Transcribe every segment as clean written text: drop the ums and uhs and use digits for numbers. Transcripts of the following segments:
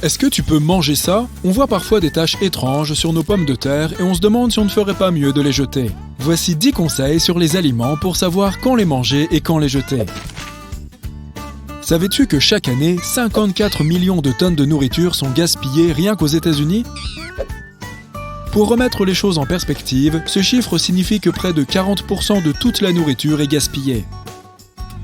Est-ce que tu peux manger ça? On voit parfois des taches étranges sur nos pommes de terre et on se demande si on ne ferait pas mieux de les jeter. Voici 10 conseils sur les aliments pour savoir quand les manger et quand les jeter. Savais-tu que chaque année, 54 millions de tonnes de nourriture sont gaspillées rien qu'aux États-Unis? Pour remettre les choses en perspective, ce chiffre signifie que près de 40% de toute la nourriture est gaspillée.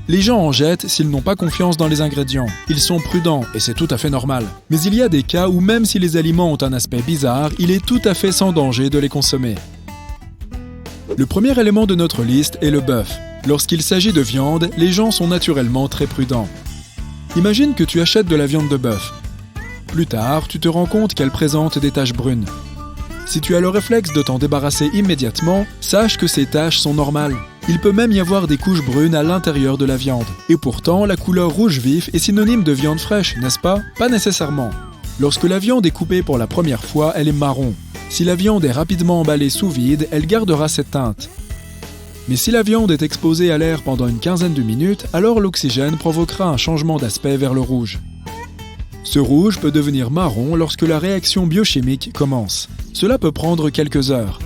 Les gens en jettent s'ils n'ont pas confiance dans les ingrédients. Ils sont prudents et c'est tout à fait normal. Mais il y a des cas où même si les aliments ont un aspect bizarre, il est tout à fait sans danger de les consommer. Le premier élément de notre liste est le bœuf. Lorsqu'il s'agit de viande, les gens sont naturellement très prudents. Imagine que tu achètes de la viande de bœuf. Plus tard, tu te rends compte qu'elle présente des taches brunes. Si tu as le réflexe de t'en débarrasser immédiatement, sache que ces taches sont normales. Il peut même y avoir des couches brunes à l'intérieur de la viande. Et pourtant, la couleur rouge vif est synonyme de viande fraîche, n'est-ce pas? Pas nécessairement. Lorsque la viande est coupée pour la première fois, elle est marron. Si la viande est rapidement emballée sous vide, elle gardera cette teinte. Mais si la viande est exposée à l'air pendant une quinzaine de minutes, alors l'oxygène provoquera un changement d'aspect vers le rouge. Ce rouge peut devenir marron lorsque la réaction biochimique commence. Cela peut prendre quelques heures.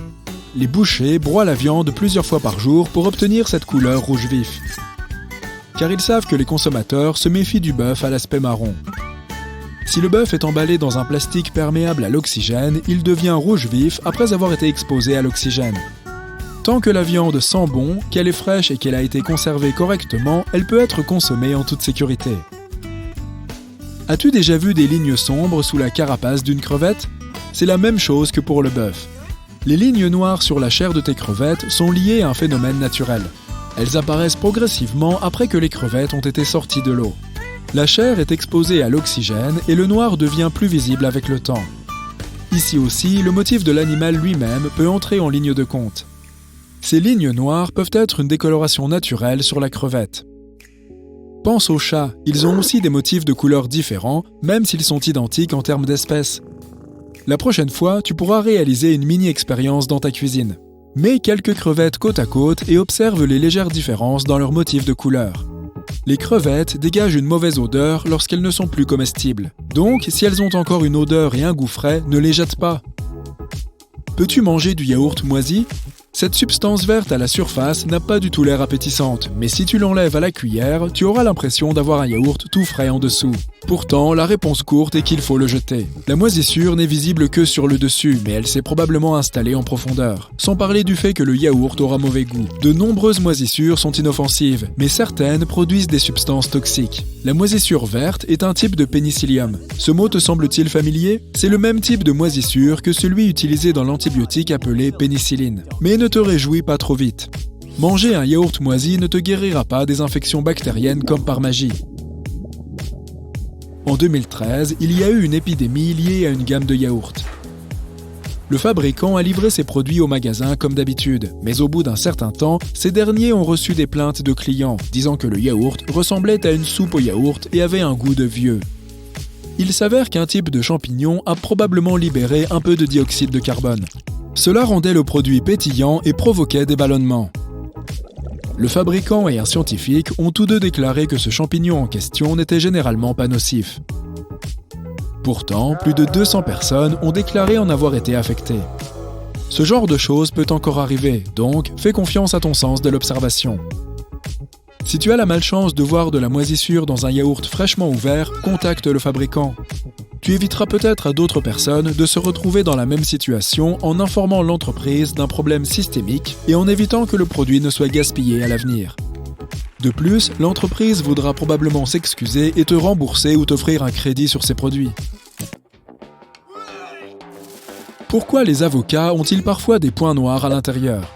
Les bouchers broient la viande plusieurs fois par jour pour obtenir cette couleur rouge vif. Car ils savent que les consommateurs se méfient du bœuf à l'aspect marron. Si le bœuf est emballé dans un plastique perméable à l'oxygène, il devient rouge vif après avoir été exposé à l'oxygène. Tant que la viande sent bon, qu'elle est fraîche et qu'elle a été conservée correctement, elle peut être consommée en toute sécurité. As-tu déjà vu des lignes sombres sous la carapace d'une crevette? C'est la même chose que pour le bœuf. Les lignes noires sur la chair de tes crevettes sont liées à un phénomène naturel. Elles apparaissent progressivement après que les crevettes ont été sorties de l'eau. La chair est exposée à l'oxygène et le noir devient plus visible avec le temps. Ici aussi, le motif de l'animal lui-même peut entrer en ligne de compte. Ces lignes noires peuvent être une décoloration naturelle sur la crevette. Pense aux chats, ils ont aussi des motifs de couleurs différents, même s'ils sont identiques en termes d'espèces. La prochaine fois, tu pourras réaliser une mini-expérience dans ta cuisine. Mets quelques crevettes côte à côte et observe les légères différences dans leurs motifs de couleur. Les crevettes dégagent une mauvaise odeur lorsqu'elles ne sont plus comestibles. Donc, si elles ont encore une odeur et un goût frais, ne les jette pas. Peux-tu manger du yaourt moisi? Cette substance verte à la surface n'a pas du tout l'air appétissante, mais si tu l'enlèves à la cuillère, tu auras l'impression d'avoir un yaourt tout frais en dessous. Pourtant, la réponse courte est qu'il faut le jeter. La moisissure n'est visible que sur le dessus, mais elle s'est probablement installée en profondeur. Sans parler du fait que le yaourt aura mauvais goût. De nombreuses moisissures sont inoffensives, mais certaines produisent des substances toxiques. La moisissure verte est un type de pénicillium. Ce mot te semble-t-il familier? C'est le même type de moisissure que celui utilisé dans l'antibiotique appelé pénicilline. Mais ne te réjouis pas trop vite. Manger un yaourt moisi ne te guérira pas des infections bactériennes comme par magie. En 2013, il y a eu une épidémie liée à une gamme de yaourts. Le fabricant a livré ses produits au magasin comme d'habitude, mais au bout d'un certain temps, ces derniers ont reçu des plaintes de clients, disant que le yaourt ressemblait à une soupe au yaourt et avait un goût de vieux. Il s'avère qu'un type de champignon a probablement libéré un peu de dioxyde de carbone. Cela rendait le produit pétillant et provoquait des ballonnements. Le fabricant et un scientifique ont tous deux déclaré que ce champignon en question n'était généralement pas nocif. Pourtant, plus de 200 personnes ont déclaré en avoir été affectées. Ce genre de choses peut encore arriver, donc fais confiance à ton sens de l'observation. Si tu as la malchance de voir de la moisissure dans un yaourt fraîchement ouvert, contacte le fabricant. Tu éviteras peut-être à d'autres personnes de se retrouver dans la même situation en informant l'entreprise d'un problème systémique et en évitant que le produit ne soit gaspillé à l'avenir. De plus, l'entreprise voudra probablement s'excuser et te rembourser ou t'offrir un crédit sur ses produits. Pourquoi les avocats ont-ils parfois des points noirs à l'intérieur?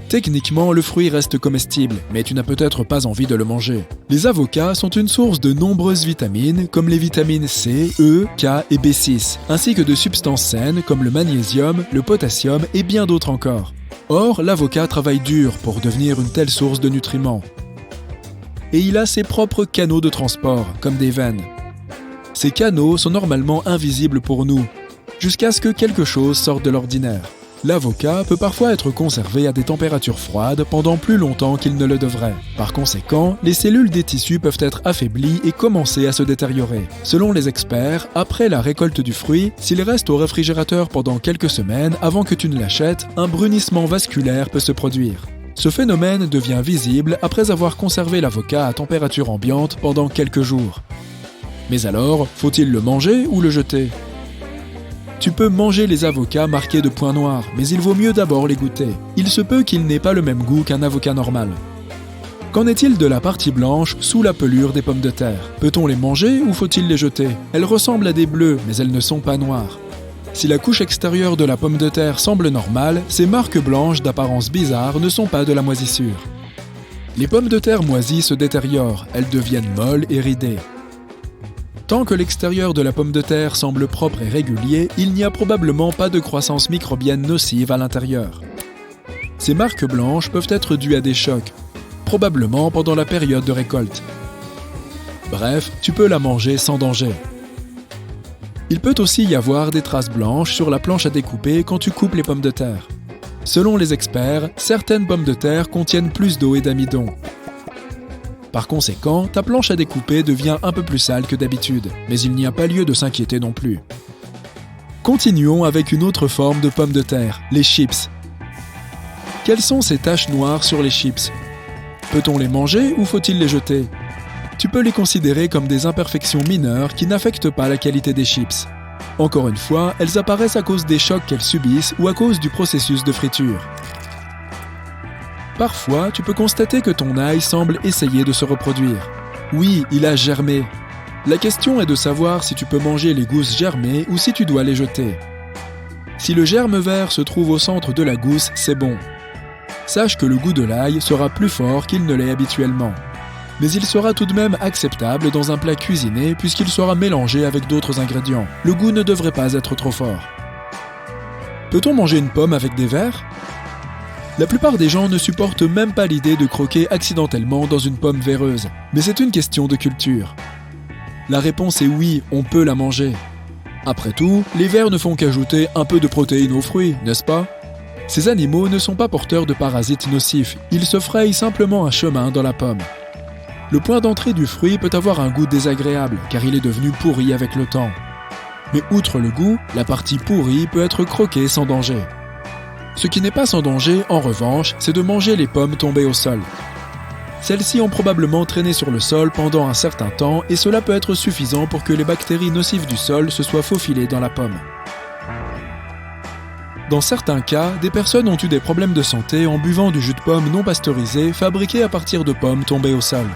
Techniquement, le fruit reste comestible, mais tu n'as peut-être pas envie de le manger. Les avocats sont une source de nombreuses vitamines, comme les vitamines C, E, K et B6, ainsi que de substances saines comme le magnésium, le potassium et bien d'autres encore. Or, l'avocat travaille dur pour devenir une telle source de nutriments. Et il a ses propres canaux de transport, comme des veines. Ces canaux sont normalement invisibles pour nous, jusqu'à ce que quelque chose sorte de l'ordinaire. L'avocat peut parfois être conservé à des températures froides pendant plus longtemps qu'il ne le devrait. Par conséquent, les cellules des tissus peuvent être affaiblies et commencer à se détériorer. Selon les experts, après la récolte du fruit, s'il reste au réfrigérateur pendant quelques semaines avant que tu ne l'achètes, un brunissement vasculaire peut se produire. Ce phénomène devient visible après avoir conservé l'avocat à température ambiante pendant quelques jours. Mais alors, faut-il le manger ou le jeter ? Tu peux manger les avocats marqués de points noirs, mais il vaut mieux d'abord les goûter. Il se peut qu'ils n'aient pas le même goût qu'un avocat normal. Qu'en est-il de la partie blanche sous la pelure des pommes de terre ? Peut-on les manger ou faut-il les jeter ? Elles ressemblent à des bleus, mais elles ne sont pas noires. Si la couche extérieure de la pomme de terre semble normale, ces marques blanches d'apparence bizarre ne sont pas de la moisissure. Les pommes de terre moisies se détériorent, elles deviennent molles et ridées. Tant que l'extérieur de la pomme de terre semble propre et régulier, il n'y a probablement pas de croissance microbienne nocive à l'intérieur. Ces marques blanches peuvent être dues à des chocs, probablement pendant la période de récolte. Bref, tu peux la manger sans danger. Il peut aussi y avoir des traces blanches sur la planche à découper quand tu coupes les pommes de terre. Selon les experts, certaines pommes de terre contiennent plus d'eau et d'amidon. Par conséquent, ta planche à découper devient un peu plus sale que d'habitude, mais il n'y a pas lieu de s'inquiéter non plus. Continuons avec une autre forme de pommes de terre, les chips. Quelles sont ces taches noires sur les chips ? Peut-on les manger ou faut-il les jeter ? Tu peux les considérer comme des imperfections mineures qui n'affectent pas la qualité des chips. Encore une fois, elles apparaissent à cause des chocs qu'elles subissent ou à cause du processus de friture. Parfois, tu peux constater que ton ail semble essayer de se reproduire. Oui, il a germé. La question est de savoir si tu peux manger les gousses germées ou si tu dois les jeter. Si le germe vert se trouve au centre de la gousse, c'est bon. Sache que le goût de l'ail sera plus fort qu'il ne l'est habituellement. Mais il sera tout de même acceptable dans un plat cuisiné puisqu'il sera mélangé avec d'autres ingrédients. Le goût ne devrait pas être trop fort. Peut-on manger une pomme avec des vers ? La plupart des gens ne supportent même pas l'idée de croquer accidentellement dans une pomme véreuse, mais c'est une question de culture. La réponse est oui, on peut la manger. Après tout, les vers ne font qu'ajouter un peu de protéines aux fruits, n'est-ce pas ? Ces animaux ne sont pas porteurs de parasites nocifs, ils se frayent simplement un chemin dans la pomme. Le point d'entrée du fruit peut avoir un goût désagréable, car il est devenu pourri avec le temps. Mais outre le goût, la partie pourrie peut être croquée sans danger. Ce qui n'est pas sans danger, en revanche, c'est de manger les pommes tombées au sol. Celles-ci ont probablement traîné sur le sol pendant un certain temps et cela peut être suffisant pour que les bactéries nocives du sol se soient faufilées dans la pomme. Dans certains cas, des personnes ont eu des problèmes de santé en buvant du jus de pomme non pasteurisé fabriqué à partir de pommes tombées au sol.